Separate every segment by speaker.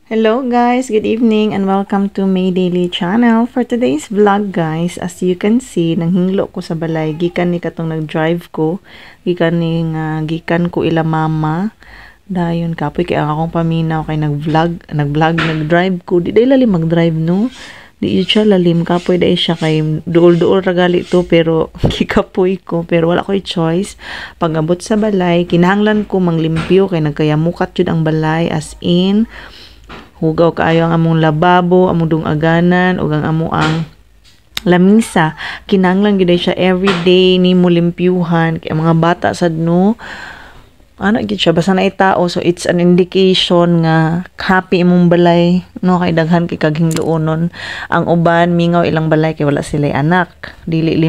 Speaker 1: Hello guys, good evening and welcome to May Daily Channel. For today's vlog guys, as you can see, nanghinglo ko sa balay. Gikan ni katong nag-drive ko. Gikan ko ila mama. Dayon kapoy kay ang akong paminaw kay nag-drive ko. Di day lalim mag-drive no. Di yun siya lalim kapoy day siya kay duol-duol ragali to pero kikapoy ko pero wala ko'y choice. Pag-abot sa balay, kinahanglan ko manglimpyo kay nagkayamukat jud ang balay as in hugaw kaayo ang among lababo, among dungaganan, ug ang amuang lamisa. Kinahanglan gyud siya everyday ni mo limpyuhan kay mga bata sad no. Ano gid siya basta na tao, so it's an indication nga happy imong balay no kay daghan kay kaghingluonon. Ang uban mingaw ilang balay kay wala sila anak. Dili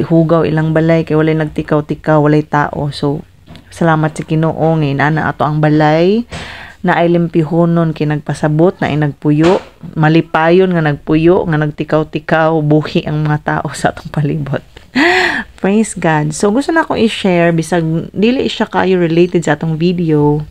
Speaker 1: hugaw ilang balay kay walay nagtikaw-tikaw, walay tao. So salamat sa Ginoo nga inana ato ang balay na ay limpihonon kay nagpasabot na ay nagpuyo, malipayon nga nagpuyo, nga nagtikaw-tikaw, buhi ang mga tao sa atong palibot. Praise God. So gusto na akong i-share bisag dili siya kayo related sa atong video.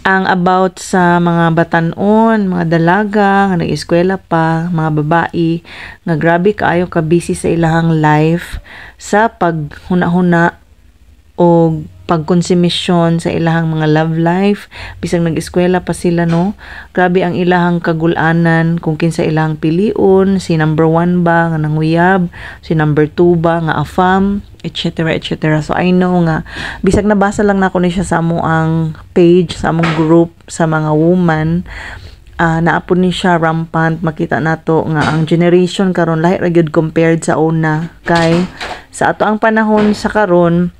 Speaker 1: Ang about sa mga batanon, mga dalaga, nga nag-eskwela pa, mga babae, nga grabe kaayo ka busy sa ilahang life sa paghuna-huna o pagkonsumisyon sa ilahang mga love life. Bisag nag-eskwela pa sila no, grabe ang ilahang kagulanan kung kinsa ilahang piliun, si number 1 ba nga nanguyab, si number 2 ba nga afam, etc. etc. So I know nga bisag nabasa lang nako ni siya sa among page, sa among group sa mga woman, naapon ni siya rampant. Makita nato nga ang generation karon lahi ra gyud compared sa una. Kay sa ato ang panahon sa karon,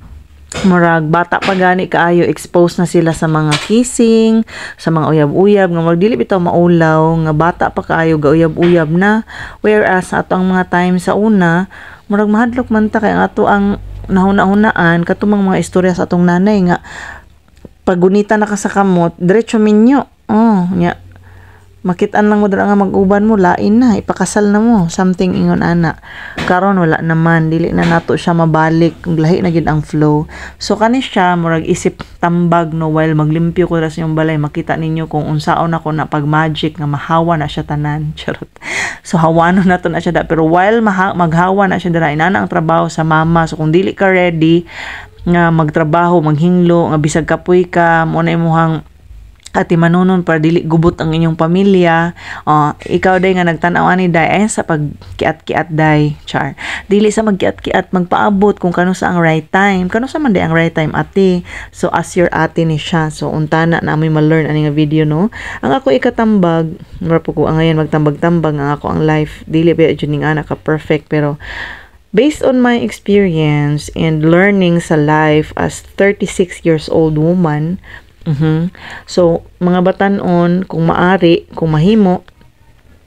Speaker 1: murag bata pa gani kaayo, exposed na sila sa mga kissing, sa mga uyab-uyab, nga magdili bitaw maulaw, nga bata pa kaayo ga uyab-uyab na. Whereas ato ang mga time sa una, murag mahadlok man ta kay ato ang nahuna-hunaan katumang mga istorya sa atong nanay nga pagunita na ka sa kamot, diretso minyo. Nya makitaan lang mo dira nga mag-uban mo, lain na, ipakasal na mo, something ingon ana. Karon wala naman, dili na nato siya mabalik, lahi na gid ang flow. So kani siya murag isip tambag no, while maglimpyo ko ra sa inyong balay, makita ninyo kung unsaon ako na pag magic nga mahawa na siya tanan. Charot. So hawano na to na siya da, pero while maghawa na siya dira, inana ang trabaho sa mama. So kung dili ka ready nga magtrabaho, maghinglo, nga bisag kapoy ka, mo na imuhang ati manunon para dili gubot ang inyong pamilya. Ikaw day nga nagtan-aw ani day sa pagkiat-kiat day, char. Dili sa magkiat-kiat, magpaabot kung kano sa ang right time. Kano sa man day ang right time ate. So as your ate ni siya. So untana na amoy ma-learn ani nga video no. Ang ako ikatambag, mura po ko ngayon magtambag-tambag ang ako ang life. Dili ba jud ning ana ka perfect, pero based on my experience and learning sa life as 36 years old woman, so mga batanon, kung maari, kung mahimo,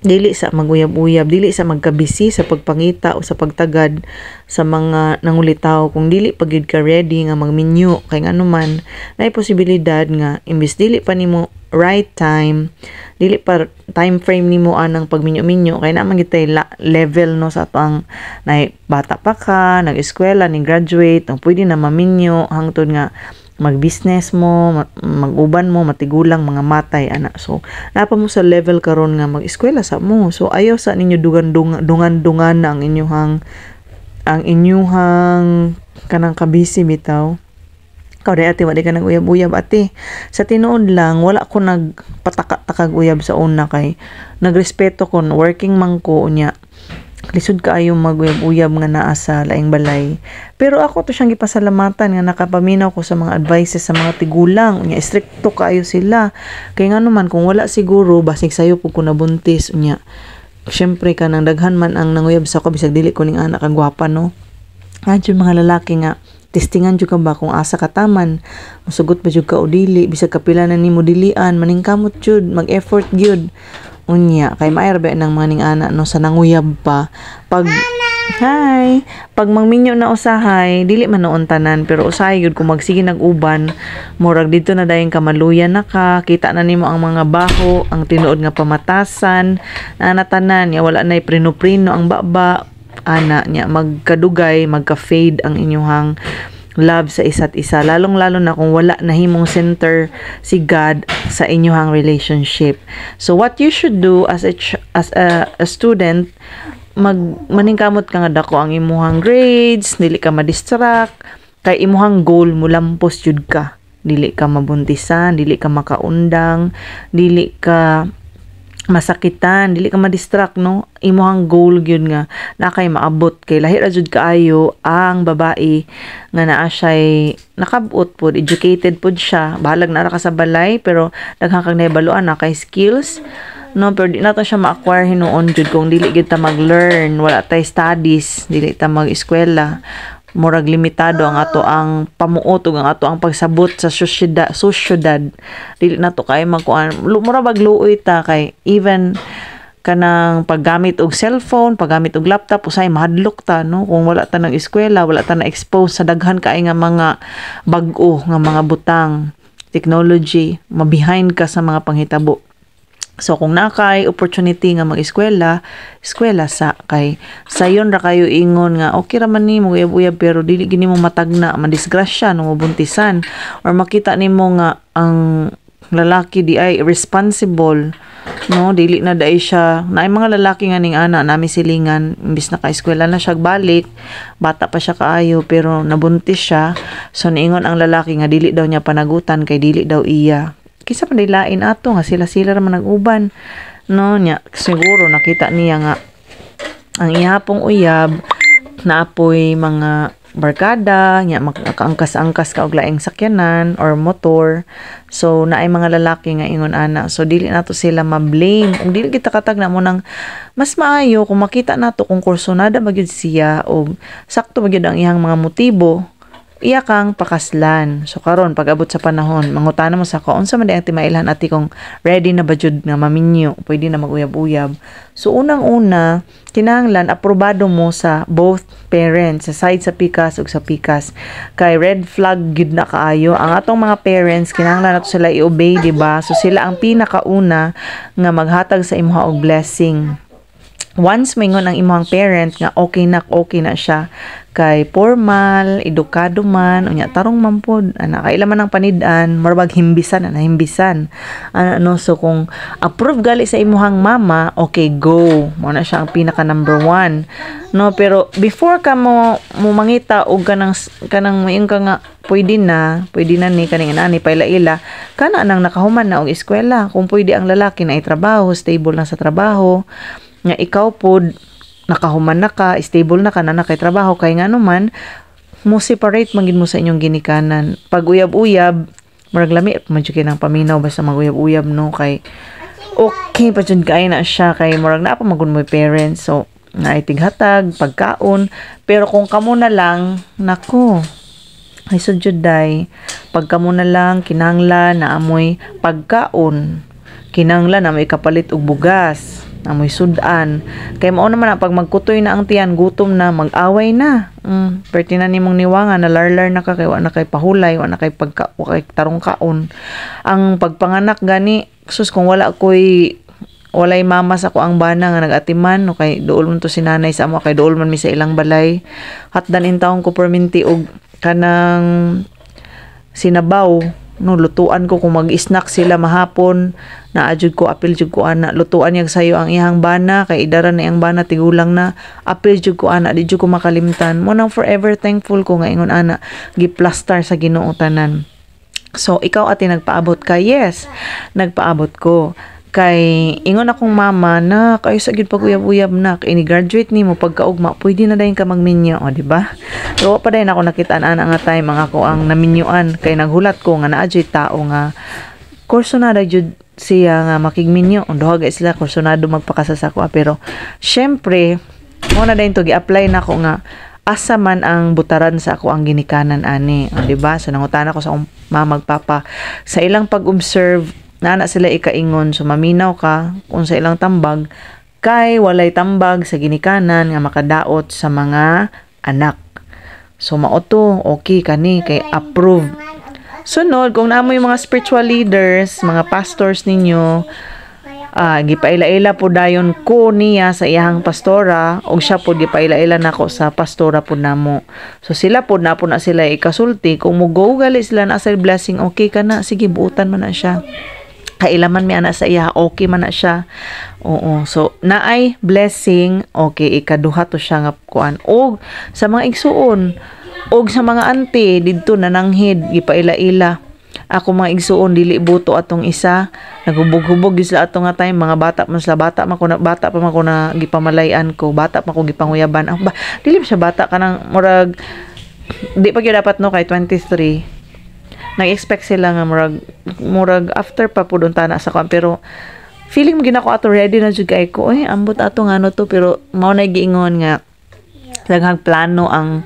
Speaker 1: dili sa maguyab-uyab, dili sa magkabisi sa pagpangita o sa pagtagad sa mga nangulitaw. Kung dili pagyud ka ready nga magminyo kay ngano man, naay posibilidad nga imbis dili pa nimo right time, dili pa time frame nimo anang pagminyo-minyo, kay naman gitay level no sa atong nay bata pa ka, nag-eskwela, ni graduate, ang pwede na maminyo hangtod nga mag-business mo, mag-uban mo, matigulang, mga matay, ana. So, napa mo sa level karon nga mag-eskwela sa mo. So, ayaw sa ninyo dungan-dungan na ang inyuhang kanang kabisi bitaw. Ikaw day ate, wala ka nag-uyab-uyab ate. Sa tinuod lang, wala ko nagpataka-takag uyab sa una kay nagrespeto ko, working man ko unya. Lisod kaayo maguyab-uyab nga naa sa laing balay. Pero ako to siyang gipasalamatan nga nakapaminaw ko sa mga advices sa mga tigulang. Unya stricto kaayo sila. Kay nga naman kung wala siguro basig sayo pug ko nabuntis unya. Syempre kanang daghan man ang nanguyab sa ko bisag dili ko ning anak kag gwapa no. Adyo mga lalaki nga testingan jud ka ba kung asa ka taman. Musugot ba jud ka o dili, bisag kapila na nimo dilian, maningkamot jud, mag-effort gyud. Unya kay maerbe nang mga ning ana no sa nanguyab pa pag pag mangminyo na usahay dili man noon tanan, pero usahay gyud kung magsige nag-uban murag dito na dayon kamaluyan na ka, kita na nimo ang mga baho, ang tinuod nga pamatasan na tanan ya wala nay prino-prino ang baba ana nya magkadugay, magka-fade ang inyong love sa isa't isa, lalong-lalo na kung wala nahimong center si God sa inyong relationship. So what you should do as a student, maningkamot ka nga dako ang imuhang grades, dili ka ma-distract, kay imuhang goal mo lampos jud ka. Dili ka mabuntisan, dili ka makaundang, dili ka masakitan, dili ka ma-distract, no? Imuhang goal gyud nga na kay maabot, kay lahi ra jud kaayo ang babae nga naa siya nakabot pod, educated pod siya, bahalag na ra ka sa balay pero daghang kang nahibaluan na kay skills, no? Pero di nato siya ma-acquire hinuon jud kung dili gid ta mag-learn, wala tay studies, dili ta mag-eskwela, murag limitado ang ato ang pamuot ug ang ato ang pagsabot sa sosyedad. Dili nato kay magkuan, mura bagluoy ta kay even kanang paggamit og cellphone, paggamit og laptop usay mahadlok ta, no? Kung wala ta nang eskwela, wala ta na expose sa daghan kaay nga mga bag-o nga mga butang technology, mabehind ka sa mga panghitabo. So kung nakay opportunity nga mag-eskwela, eskwela sa kay sayon ra kayo ingon nga okay ra man nimo uyab-uyab pero dili gini mo matagna, madisgrasya no mabuntisan or makita nimo nga ang lalaki di ay responsible, no? Dili na dai siya, naay mga lalaki nga ning ana nami silingan imbis na ka-eskwela na siya balik, bata pa siya kaayo pero nabuntis siya. So niingon ang lalaki nga dili daw niya panagutan kay dili daw iya. Kisa pa lain ato nga sila naman nag-uban, no? Nya siguro nakita niya nga ang ihapong uyab naapoy mga barkada nya makaangkas-angkas ka og laing sakyanan or motor. So naay mga lalaki nga ingon ana, so dili nato sila ma-blame ug dili kita katag na mo nang mas maayo kung makita nato kung kursunada ba gyud siya o sakto ba gyud ang iyang mga motibo, iya kang pakaslan. So karon pag-abot sa panahon, mangutana mo sa ko unsa man di ang timailhan ati kung ready na ba jud nga maminyo, pwede na mag-uyab-uyab. So unang-una, kinahanglan aprobado mo sa both parents, sa side sa pikas ug sa pikas. Kay red flag gyud na kaayo ang atong mga parents, kinahanglan nato sila i-obey, di ba? So sila ang pinakauna nga maghatag sa imuha og blessing. Once maingon ang imong parent nga okay na siya, kay formal, edukado man, unya tarong man pod, ana kaila man ang panid-an, murag himbisan, ano, so kung approve gali sa imuhang mama, okay, go. Mo na siya ang pinaka number 1. No, pero before ka mo mangita og kanang mayon ka nga pwede na ni kaning ani paila-ila, kana nang nakahuman na og eskwela, kung pwede ang lalaki na itrabaho, stable na sa trabaho, nga ikaw pod nakahuman na ka, stable na ka na kay trabaho, kay nga naman mo separate magid mo sa inyong ginikanan. Pag uyab-uyab murag lami man jud ng paminaw basta mag-uyab-uyab, no? Kay okay pa jud kay na siya, kay murag na pa magud mo parents, so naitighatag pagkaon. Pero kung kamo na lang, nako ay sudjud day, pag kamo na lang kinahanglan na amoy pagkaon, kinahanglan na may kapalit og bugas, amoy sudan, kay mao naman pag magkutoy na ang tiyan, gutom na, mag-away na. Perti na nimong niwanga na larlar na ka, kay wa na kay pahulay, wa na kay kay tarong kaon. Ang pagpanganak gani, sus kung walay mama sa ko ang bana nga nagatiman, no, kay duol man to si nanay sa amo, kay duol man mi sa ilang balay, hatdan in taong ko perminti og kanang sinabaw, no, lutuan ko kung mag-snack sila mahapon, na ajud ko apil jud ko ana, lutuan yag sayo ang ihang bana, kay idara na iyang bana tigulang na, apil jud ko ana, di jud ko makalimtan mo nang forever thankful ko nga ingon ana giplastar sa Ginoo tanan. So ikaw ati nagpaabot ka? Yes, nagpaabot ko. Kay ingon akong mama na kayo sa gid pag-uyab-uyab na, kay ni-graduate nimo pagkaugma pwede na dayon ka magminyo, o di ba? So pa dayon ako nakita-an nga time mga ko ang naminyuan, kay naghulat ko nga naa jud tao nga kursunada jud siya nga makigminyo, duha guys sila kursunado magpakasasako, pero syempre mo na dayon to gi-apply na ko nga asa man ang butaran sa ako ang ginikanan ani, o di ba? So nangutana ko sa akong mama magpapa sa ilang pag-observe na sila ikaingon, so maminaw ka kung sa ilang tambag, kay walay tambag sa ginikanan nga makadaot sa mga anak. So maoto okay kani, kay approve. Sunod, kung naamo yung mga spiritual leaders, mga pastors ninyo, gipaila-ila po dayon ko niya sa iyahang pastora og siya po gipaila-ila nako sa pastora po namo. So sila po na sila ikasulti kung mugo gali sila na sa blessing, okay ka na, sige buutan man na siya. Kailaman mi ana sa iya, okay man na siya. Oo, so naay blessing, okay, ikaduha to siya nga kuan. Og sa mga igsuon og sa mga auntie didto nananghid gipaila-ila. Ako mga igsuon dili buto atong isa, naghubog-hubog gyud sila atong nga time, mga bata man sila, bata pa man ko na gipamalayan ko, bata pa ko gipanguyaban. Ba, dili siya bata kanang murag di pa gyud dapat no kay 23. Nag-expect sila nga murag after pa pud unta na sa kwan, pero feeling mo ginako ato ready na jud kay ko, ambot ato nga ano to, pero mao na giingon nga daghang plano ang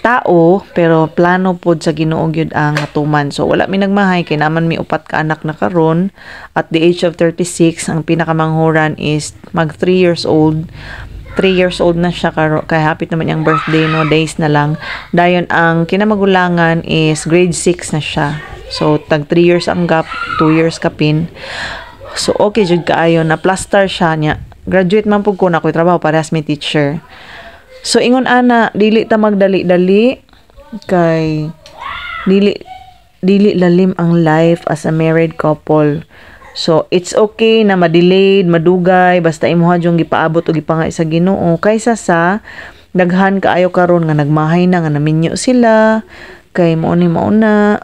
Speaker 1: tao, pero plano pod sa Ginoo gyud ang atuman. So wala mi nagmahay kay naman mi upat ka anak na karon. At the age of 36, ang pinakamanghuran is mag 3 years old. 3 years old na siya kay hapit naman yung birthday, no, days na lang. Dayon ang kinamagulangan is grade 6 na siya. So tag 3 years ang gap, 2 years kapin. So okay jud kaayo na plaster siya niya. Graduate man pud ko na ko'y trabaho parehas mi teacher. So ingon ana dili ta magdali-dali kay dili lalim ang life as a married couple. So it's okay na ma-delayed, madugay basta imuha jung gipaabot o gipangay sa Ginoo kaysa sa daghan kaayo karon nga nagmahay na nga naminyo sila kay mao ni mauna.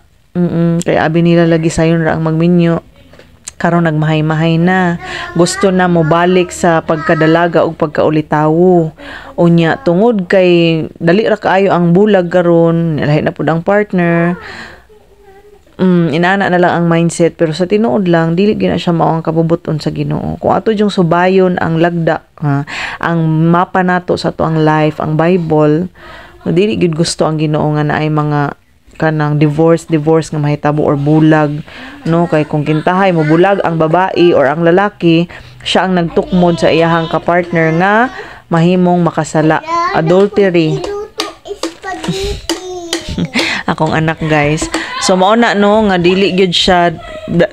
Speaker 1: Kay abi nila lagi sayon ra ang magminyo. Karon nagmahay-mahay na, gusto na mo balik sa pagkadalaga o pagkaulitawo. Unya tungod kay dali ra kaayo ang bulag karon, lahi na pud ang partner. Inaana na lang ang mindset, pero sa tinuod lang dili gyud na siya mao ang kabubuton sa Ginoo. Kung ato jung subayon ang lagda, ang mapa nato sa to ang life, ang Bible, dili gyud gusto ang Ginoo nga naay mga kanang divorce nga mahitabo or bulag, no, kay kung kintahay mo bulag ang babae or ang lalaki, siya ang nagtukmod sa iyahang kapartner nga mahimong makasala, adultery. Akong anak guys, so mao na no nga dili gyud siya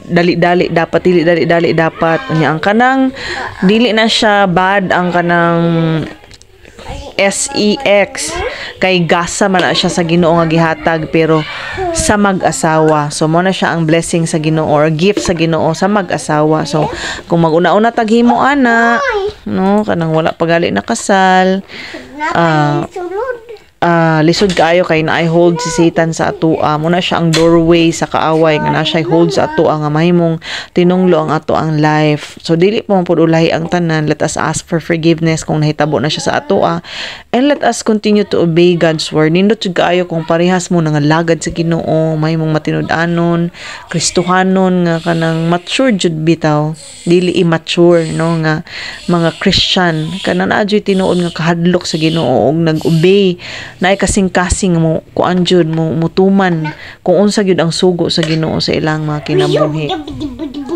Speaker 1: dali-dali dapat unya ang kanang dili na siya bad ang kanang sex kay gasa man na siya sa Ginoo nga gihatag, pero sa mag-asawa. So mo na siya ang blessing sa Ginoo or gift sa Ginoo sa mag-asawa. So kung mag-una-una taghimo ana, no, kanang wala pagali na kasal, lisod kaayo kay naay hold si Satan sa atoa. Muna siya ang doorway sa kaaway nga na siya hold sa atoa nga mahimong tinunglo ang ato ang life. So dili po pud ulahi ang tanan. Let us ask for forgiveness kung nahitabo na siya sa atoa, and let us continue to obey God's word. Nindot jud kaayo kung parehas mo nga lagad sa Ginoo, mahimong matinud-anon, Kristohanon nga kanang mature jud bitaw, dili immature, no, nga mga Christian kanang adyoy tinuod nga kahadlok sa Ginoo og nag-obey na kasing-kasing mo kuan jud mo mutuman kung unsa gyud ang sugo sa Ginoo sa ilang mga kinabuhi.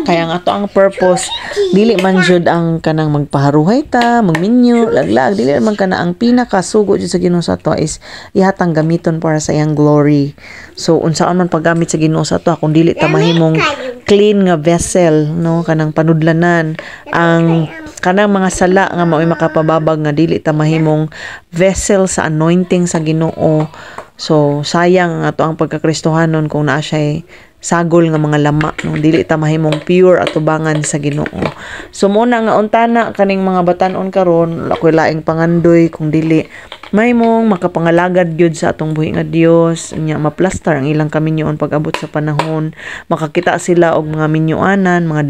Speaker 1: Kaya nga ato ang purpose dili man jud ang kanang magpaharuhay ta, magminyo, laglag, dili man kana ang pinakasugo jud sa Ginoo sa ato is ihatang gamiton para sa iyang glory. So unsaon man paggamit sa Ginoo sa ato kung dili ta mahimong clean nga vessel, no, kanang panudlanan ang kanang mga sala nga mao'y makapababag nga dili ta mahimong vessel sa anointing sa Ginoo. So sayang ang ato ang pagkakristohanon kung naa siya sagol nga mga lama, no, dili ta mahimong pure at tubangan sa Ginoo. So muna nga untana kaning mga batan-on karon, ako'y laing pangandoy kung dili mahimong makapangalagad gyud sa atong buhi nga Dios, nya maplastar ang ilang kaminyoon pag-abot sa panahon, makakita sila og mga minyoanan, mga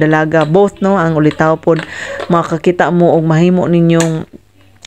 Speaker 1: dalaga both, no, ang ulitaw pod makakita mo og mahimo ninyong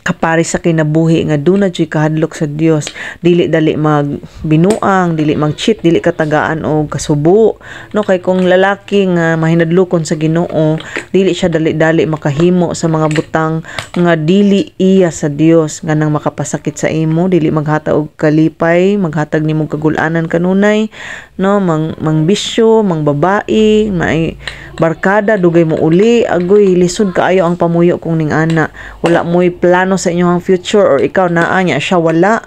Speaker 1: kapari sa kinabuhi nga duna jud kahadlok sa Dios, dili dali magbinuang, dili mag-cheat, dili katagaan og kasubo, no, kay kung lalaki nga mahinadlokon sa Ginoo, dili siya dali-dali makahimo sa mga butang nga dili iya sa Dios nga nang makapasakit sa imo, dili maghatag og kalipay, maghatag nimo kagul-anan kanunay, no, mangbisyo, mangbabae, may barkada, dugay mo uli, agoy lisod kaayo ang pamuyo kung ning ana, wala mo'y plano sa inyong future or ikaw naa niya siya wala,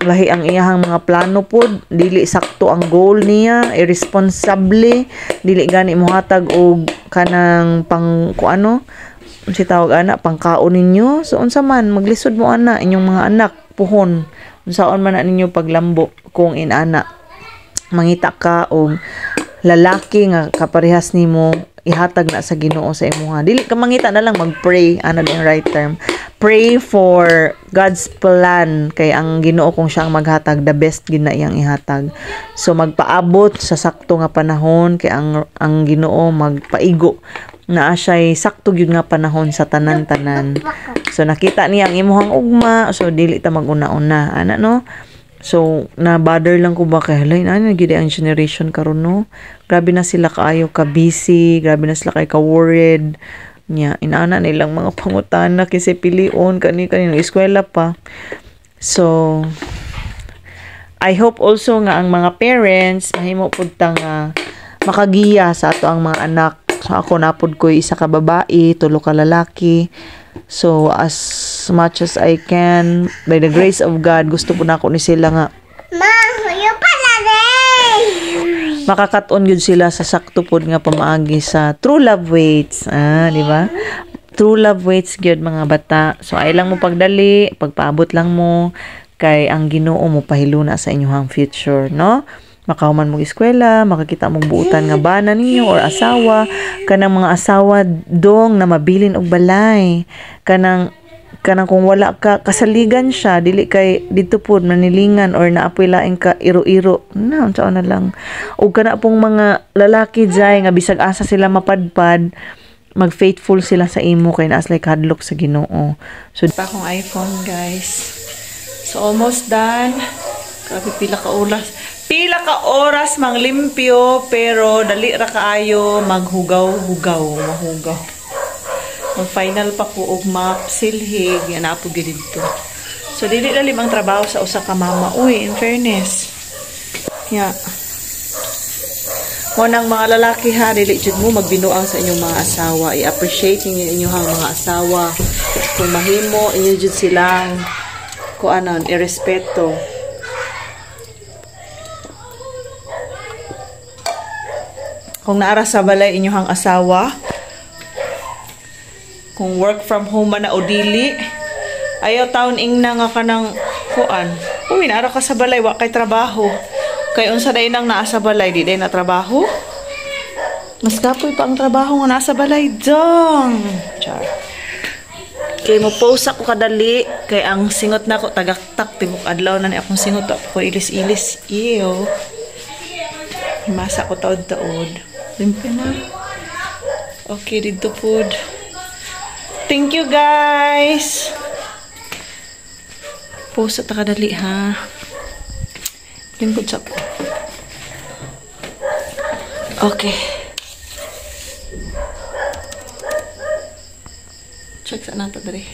Speaker 1: lahi ang iyahang mga plano pod, dili sakto ang goal niya, irresponsable, dili gani mohatag og kanang pang kuano si tawag ana pangkaon ninyo. So unsa man maglisod mo ana inyong mga anak puhon. Unsaon man na ninyo paglambo kung inana mangita ka og lalaki nga kaparehas nimo ihatag na sa Ginoo sa imuha. Dili ka mangita na lang mag-pray, ana yung right term. Pray for God's plan kay ang Ginoo kung siya ang maghatag, the best gid na iyang ihatag. So magpaabot sa sakto nga panahon kay ang Ginoo magpaigo na siya'y sakto gyud nga panahon sa tanan-tanan. So nakita niya ang imuhang ugma, so dili ta maguna-una, ana no. So, na-bother lang ko ba kay halay na gid ang generation karon no. Grabe na sila kaayo ka busy, grabe na sila kay ka worried. Nya inaana nilang mga pangutana kasi pilion kani ng eskwela pa. So, I hope also nga ang mga parents mahimo pud tang makagiya sa ato ang mga anak. So, ako napod ko isa ka babae, tulo ka lalaki. So, as much as I can, by the grace of God, gusto po na ako ni sila nga makakaton yun sila sa sakto po nga pamaagi sa true love waits. Di ba? True love waits gyud mga bata. So, ay lang mo pagdali, pagpaabot lang mo, kay ang Ginoo mo pahiluna sa inyong future, no? Makahuman mong eskwela, makakita mong buutan nga bana ninyo or asawa, kanang mga asawa dong na mabilin og balay, kanang kung wala ka kasaligan siya dili kay dito pud manilingan or naapoy laing ka iro-iro na unsa na lang ug kana pong mga lalaki jay nga bisag asa sila mapadpad mag-faithful sila sa imo kay naas like hadlok sa Ginoo. So pa akong iPhone guys, so almost done. Grabe pila ka oras mang limpyo pero dali ra kaayo maghugaw-hugaw, mahugaw. Mag final pa ko og map silhig yan apo gid dito. So dili lalim ang trabaho sa usa ka mama. Uy, in fairness. Yeah. Mo nang mga lalaki ha, dili jud mo magbinuang sa inyong mga asawa. I-appreciate ninyo inyong mga asawa. Kung mahimo inyo jud silang kuanon irespeto. Kung naara sa balay inyong asawa, kung work from home man na o dili, ayaw taon ing na nga ka ng kuan. Uy, naara ka sa balay, wa kay trabaho. Kay unsa day nang naa sa balay, di day na trabaho. Mas kapoy pa ang trabaho nga nasa balay, dong. Char. Kay mo post ako kadali, kay ang singot na ko tagaktak, tibok adlaw na ni akong singot ako ilis-ilis. Iyo. Himasa ko taod-taod. Limpyo na. Okay, dito food. Thank you guys. Post at kadali ha. Lingkod sa ko. Okay. Check sa nato dali.